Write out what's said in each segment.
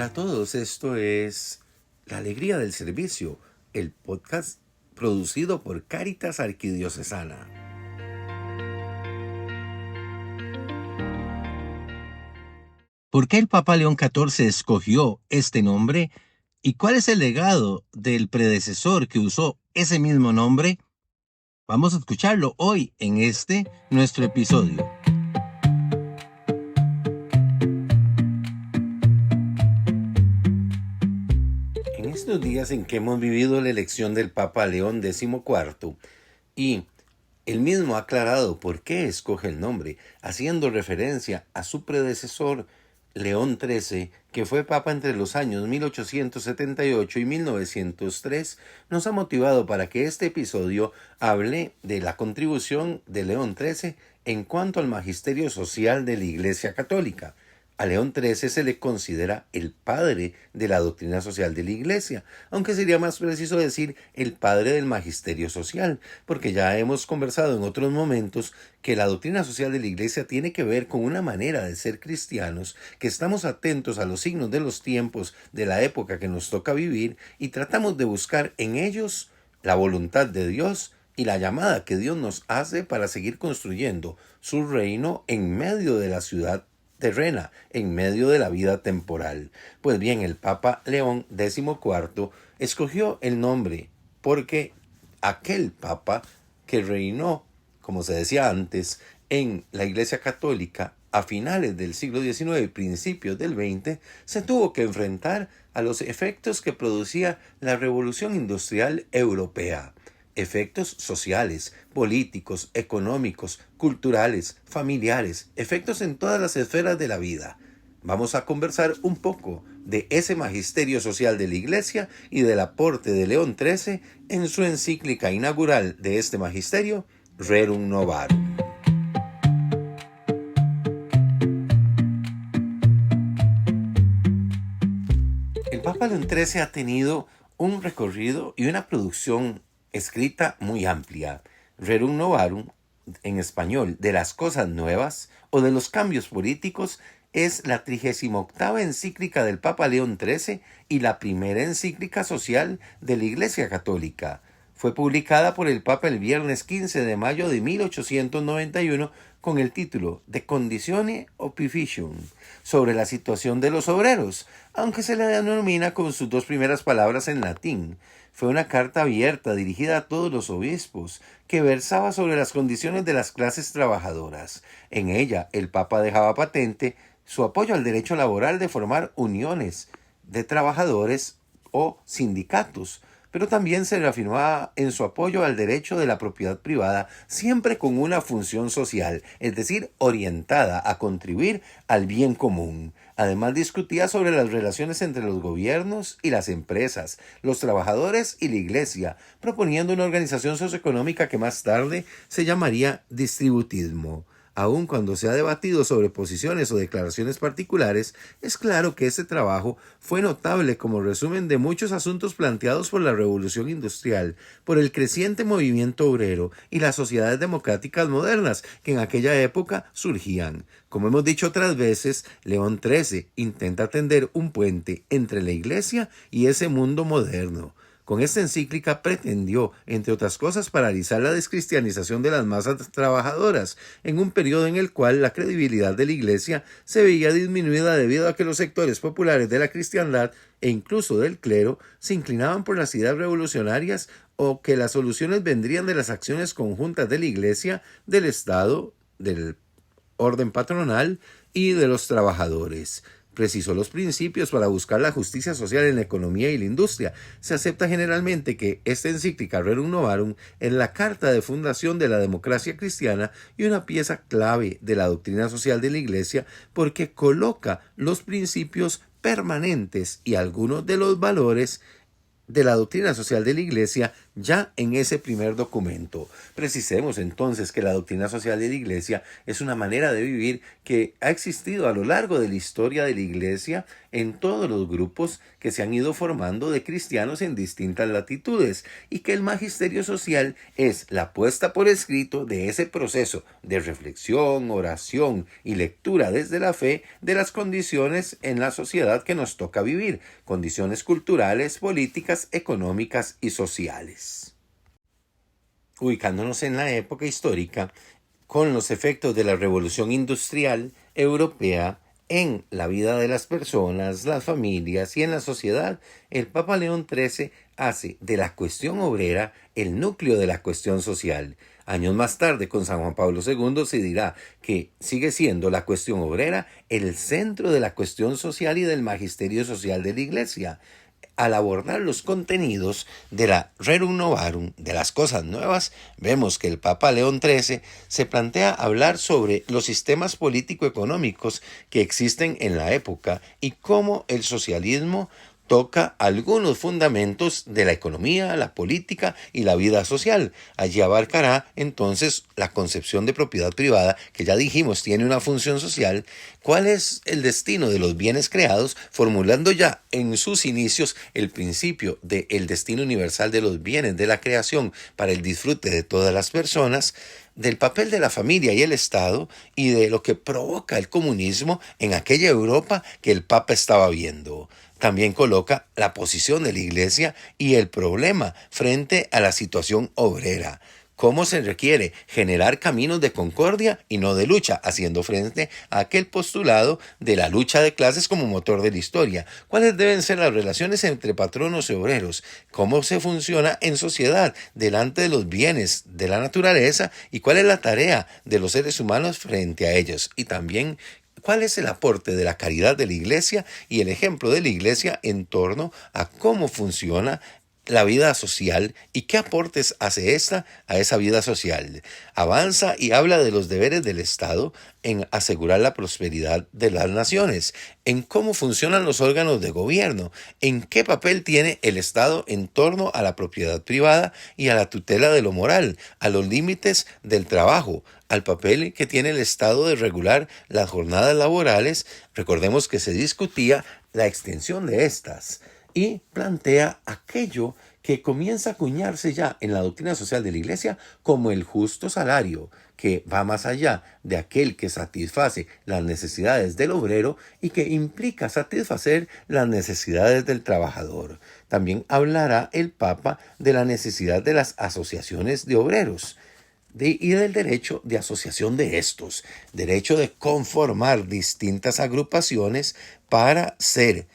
Hola a todos, esto es La Alegría del Servicio, el podcast producido por Cáritas Arquidiocesana. ¿Por qué el Papa León XIV escogió este nombre? ¿Y cuál es el legado del predecesor que usó ese mismo nombre? Vamos a escucharlo hoy en nuestro episodio. En estos días en que hemos vivido la elección del Papa León XIV y él mismo ha aclarado por qué escoge el nombre, haciendo referencia a su predecesor León XIII, que fue papa entre los años 1878 y 1903, nos ha motivado para que este episodio hable de la contribución de León XIII en cuanto al magisterio social de la Iglesia Católica. A León XIII se le considera el padre de la doctrina social de la Iglesia, aunque sería más preciso decir el padre del magisterio social, porque ya hemos conversado en otros momentos que la doctrina social de la Iglesia tiene que ver con una manera de ser cristianos, que estamos atentos a los signos de los tiempos de la época que nos toca vivir y tratamos de buscar en ellos la voluntad de Dios y la llamada que Dios nos hace para seguir construyendo su reino en medio de la ciudad terrena, en medio de la vida temporal. Pues bien, el Papa León XIV escogió el nombre porque aquel Papa que reinó, como se decía antes, en la Iglesia Católica a finales del siglo XIX y principios del XX, se tuvo que enfrentar a los efectos que producía la Revolución Industrial Europea. Efectos sociales, políticos, económicos, culturales, familiares, efectos en todas las esferas de la vida. Vamos a conversar un poco de ese magisterio social de la Iglesia y del aporte de León XIII en su encíclica inaugural de este magisterio, Rerum Novarum. El Papa León XIII ha tenido un recorrido y una producción escrita muy amplia. Rerum Novarum, en español, de las cosas nuevas o de los cambios políticos, es la 38ª encíclica del Papa León XIII y la primera encíclica social de la Iglesia Católica. Fue publicada por el Papa el viernes 15 de mayo de 1891 con el título De Conditione Opificium, sobre la situación de los obreros, aunque se le denomina con sus dos primeras palabras en latín. Fue una carta abierta dirigida a todos los obispos, que versaba sobre las condiciones de las clases trabajadoras. En ella, el Papa dejaba patente su apoyo al derecho laboral de formar uniones de trabajadores o sindicatos, pero también se reafirmaba en su apoyo al derecho de la propiedad privada, siempre con una función social, es decir, orientada a contribuir al bien común. Además, discutía sobre las relaciones entre los gobiernos y las empresas, los trabajadores y la Iglesia, proponiendo una organización socioeconómica que más tarde se llamaría distributismo. Aun cuando se ha debatido sobre posiciones o declaraciones particulares, es claro que este trabajo fue notable como resumen de muchos asuntos planteados por la Revolución Industrial, por el creciente movimiento obrero y las sociedades democráticas modernas que en aquella época surgían. Como hemos dicho otras veces, León XIII intenta tender un puente entre la Iglesia y ese mundo moderno. Con esta encíclica pretendió, entre otras cosas, paralizar la descristianización de las masas trabajadoras, en un periodo en el cual la credibilidad de la Iglesia se veía disminuida debido a que los sectores populares de la cristiandad e incluso del clero se inclinaban por las ideas revolucionarias o que las soluciones vendrían de las acciones conjuntas de la Iglesia, del Estado, del orden patronal y de los trabajadores. Precisó los principios para buscar la justicia social en la economía y la industria. Se acepta generalmente que esta encíclica Rerum Novarum es la carta de fundación de la democracia cristiana y una pieza clave de la doctrina social de la Iglesia porque coloca los principios permanentes y algunos de los valores de la doctrina social de la Iglesia ya en ese primer documento. Precisemos entonces que la doctrina social de la Iglesia es una manera de vivir que ha existido a lo largo de la historia de la Iglesia en todos los grupos que se han ido formando de cristianos en distintas latitudes, y que el magisterio social es la puesta por escrito de ese proceso de reflexión, oración y lectura desde la fe de las condiciones en la sociedad que nos toca vivir, condiciones culturales, políticas, económicas y sociales. Ubicándonos en la época histórica, con los efectos de la Revolución Industrial Europea en la vida de las personas, las familias y en la sociedad, el Papa León XIII hace de la cuestión obrera el núcleo de la cuestión social. Años más tarde, con San Juan Pablo II, se dirá que sigue siendo la cuestión obrera el centro de la cuestión social y del magisterio social de la Iglesia. Al abordar los contenidos de la Rerum Novarum, de las cosas nuevas, vemos que el Papa León XIII se plantea hablar sobre los sistemas político-económicos que existen en la época y cómo el socialismo toca algunos fundamentos de la economía, la política y la vida social. Allí abarcará entonces la concepción de propiedad privada, que ya dijimos tiene una función social, cuál es el destino de los bienes creados, formulando ya en sus inicios el principio del destino universal de los bienes de la creación para el disfrute de todas las personas, del papel de la familia y el Estado y de lo que provoca el comunismo en aquella Europa que el Papa estaba viendo. También coloca la posición de la Iglesia y el problema frente a la situación obrera. Cómo se requiere generar caminos de concordia y no de lucha, haciendo frente a aquel postulado de la lucha de clases como motor de la historia. ¿Cuáles deben ser las relaciones entre patronos y obreros? ¿Cómo se funciona en sociedad delante de los bienes de la naturaleza? ¿Y cuál es la tarea de los seres humanos frente a ellos? Y también, ¿cuál es el aporte de la caridad de la Iglesia y el ejemplo de la Iglesia en torno a cómo funciona la vida social y qué aportes hace esta a esa vida social? Avanza y habla de los deberes del Estado en asegurar la prosperidad de las naciones, en cómo funcionan los órganos de gobierno, en qué papel tiene el Estado en torno a la propiedad privada y a la tutela de lo moral, a los límites del trabajo, al papel que tiene el Estado de regular las jornadas laborales. Recordemos que se discutía la extensión de estas, y plantea aquello que comienza a acuñarse ya en la doctrina social de la Iglesia como el justo salario, que va más allá de aquel que satisface las necesidades del obrero y que implica satisfacer las necesidades del trabajador. También hablará el Papa de la necesidad de las asociaciones de obreros y del derecho de asociación de estos, derecho de conformar distintas agrupaciones para ser,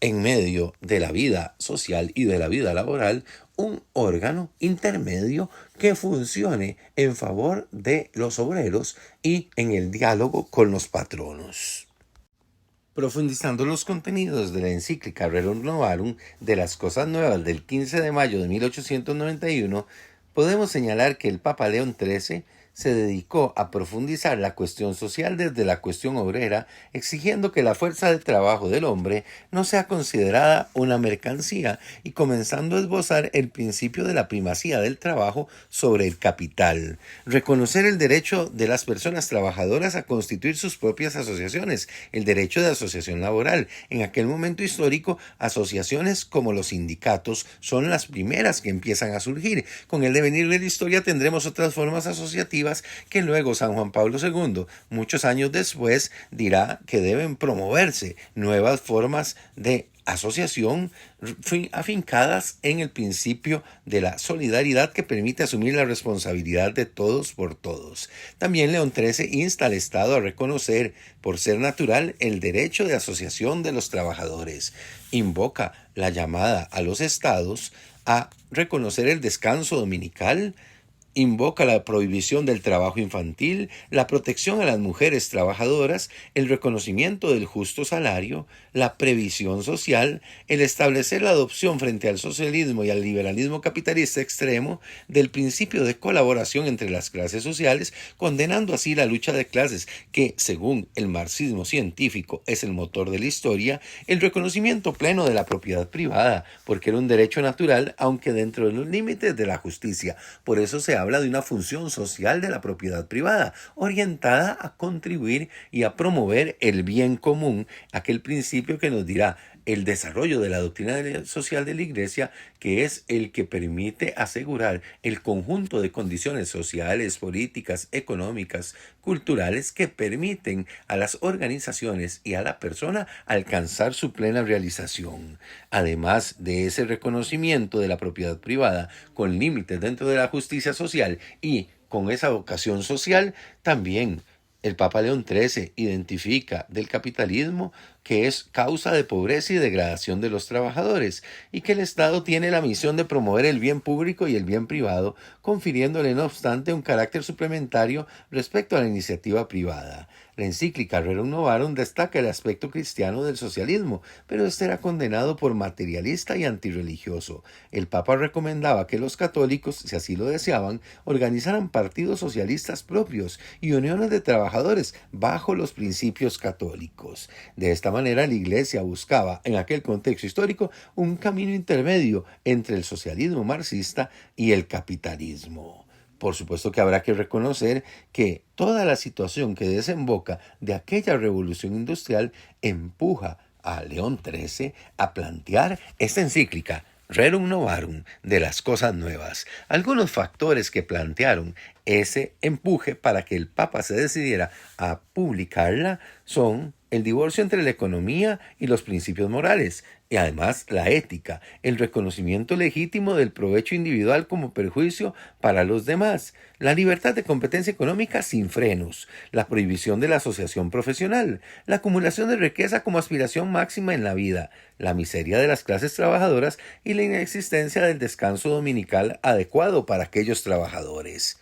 en medio de la vida social y de la vida laboral, un órgano intermedio que funcione en favor de los obreros y en el diálogo con los patronos. Profundizando los contenidos de la encíclica Rerum Novarum de las Cosas Nuevas del 15 de mayo de 1891, podemos señalar que el Papa León XIII se dedicó a profundizar la cuestión social desde la cuestión obrera, exigiendo que la fuerza de trabajo del hombre no sea considerada una mercancía y comenzando a esbozar el principio de la primacía del trabajo sobre el capital. Reconocer el derecho de las personas trabajadoras a constituir sus propias asociaciones, el derecho de asociación laboral. En aquel momento histórico, asociaciones como los sindicatos son las primeras que empiezan a surgir. Con el devenir de la historia tendremos otras formas asociativas que luego San Juan Pablo II, muchos años después, dirá que deben promoverse nuevas formas de asociación afincadas en el principio de la solidaridad que permite asumir la responsabilidad de todos por todos. También León XIII insta al Estado a reconocer, por ser natural, el derecho de asociación de los trabajadores. Invoca la llamada a los Estados a reconocer el descanso dominical Invoca la prohibición del trabajo infantil, la protección a las mujeres trabajadoras, el reconocimiento del justo salario, la previsión social, el establecer la adopción frente al socialismo y al liberalismo capitalista extremo del principio de colaboración entre las clases sociales, condenando así la lucha de clases que, según el marxismo científico, es el motor de la historia, el reconocimiento pleno de la propiedad privada, porque era un derecho natural, aunque dentro de los límites de la justicia. Por eso se habla de una función social de la propiedad privada, orientada a contribuir y a promover el bien común, aquel principio que nos dirá el desarrollo de la doctrina social de la Iglesia, que es el que permite asegurar el conjunto de condiciones sociales, políticas, económicas, culturales que permiten a las organizaciones y a la persona alcanzar su plena realización. Además de ese reconocimiento de la propiedad privada con límites dentro de la justicia social y con esa vocación social, también el Papa León XIII identifica del capitalismo que es causa de pobreza y degradación de los trabajadores, y que el Estado tiene la misión de promover el bien público y el bien privado, confiriéndole no obstante un carácter suplementario respecto a la iniciativa privada. La encíclica Rerum Novarum destaca el aspecto cristiano del socialismo, pero este era condenado por materialista y antirreligioso. El Papa recomendaba que los católicos, si así lo deseaban, organizaran partidos socialistas propios y uniones de trabajadores bajo los principios católicos. De esta manera, la Iglesia buscaba, en aquel contexto histórico, un camino intermedio entre el socialismo marxista y el capitalismo. Por supuesto que habrá que reconocer que toda la situación que desemboca de aquella revolución industrial empuja a León XIII a plantear esta encíclica, Rerum Novarum, de las cosas nuevas. Algunos factores que plantearon ese empuje para que el Papa se decidiera a publicarla son el divorcio entre la economía y los principios morales, y además la ética, el reconocimiento legítimo del provecho individual como perjuicio para los demás, la libertad de competencia económica sin frenos, la prohibición de la asociación profesional, la acumulación de riqueza como aspiración máxima en la vida, la miseria de las clases trabajadoras y la inexistencia del descanso dominical adecuado para aquellos trabajadores.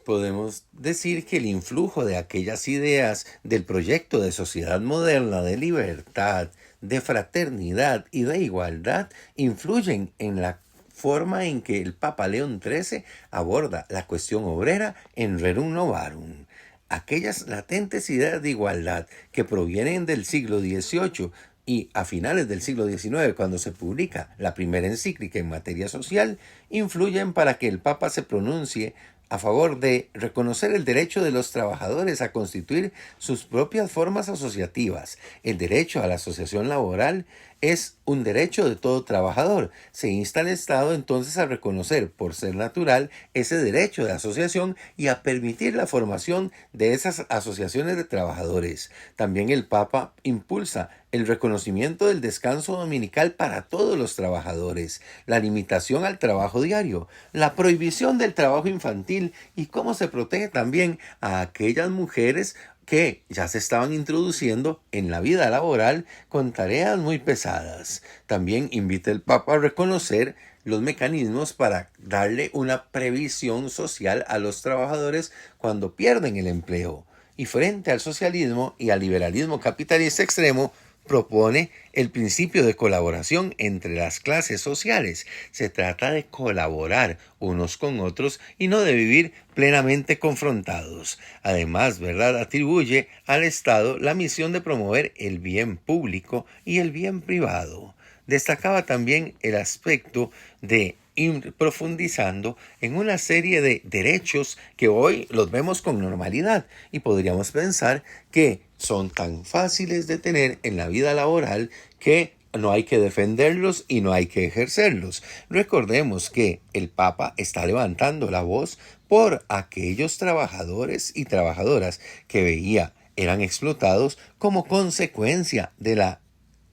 Podemos decir que el influjo de aquellas ideas del proyecto de sociedad moderna de libertad, de fraternidad y de igualdad influyen en la forma en que el Papa León XIII aborda la cuestión obrera en Rerum Novarum. Aquellas latentes ideas de igualdad que provienen del siglo XVIII y a finales del siglo XIX, cuando se publica la primera encíclica en materia social, influyen para que el Papa se pronuncie a favor de reconocer el derecho de los trabajadores a constituir sus propias formas asociativas. El derecho a la asociación laboral es un derecho de todo trabajador. Se insta al Estado entonces a reconocer, por ser natural, ese derecho de asociación y a permitir la formación de esas asociaciones de trabajadores. También el Papa impulsa el reconocimiento del descanso dominical para todos los trabajadores, la limitación al trabajo diario, la prohibición del trabajo infantil y cómo se protege también a aquellas mujeres que ya se estaban introduciendo en la vida laboral con tareas muy pesadas. También invita el Papa a reconocer los mecanismos para darle una previsión social a los trabajadores cuando pierden el empleo. Y frente al socialismo y al liberalismo capitalista extremo, propone el principio de colaboración entre las clases sociales. Se trata de colaborar unos con otros y no de vivir plenamente confrontados. Además, ¿verdad?, atribuye al Estado la misión de promover el bien público y el bien privado. Destacaba también el aspecto de ir profundizando en una serie de derechos que hoy los vemos con normalidad y podríamos pensar que son tan fáciles de tener en la vida laboral que no hay que defenderlos y no hay que ejercerlos. Recordemos que el Papa está levantando la voz por aquellos trabajadores y trabajadoras que veía eran explotados como consecuencia de la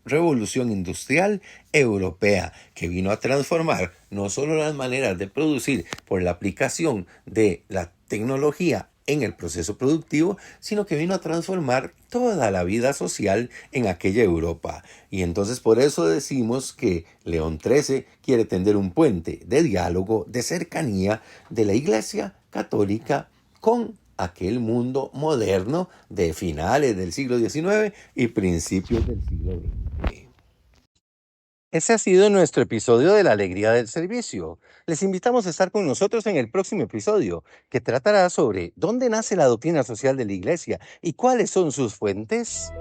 revolución industrial europea, que vino a transformar no solo las maneras de producir por la aplicación de la tecnología en el proceso productivo, sino que vino a transformar toda la vida social en aquella Europa. Y entonces por eso decimos que León XIII quiere tender un puente de diálogo, de cercanía de la Iglesia católica con aquel mundo moderno de finales del siglo XIX y principios del siglo XX. Ese ha sido nuestro episodio de la alegría del servicio. Les invitamos a estar con nosotros en el próximo episodio, que tratará sobre dónde nace la doctrina social de la Iglesia y cuáles son sus fuentes.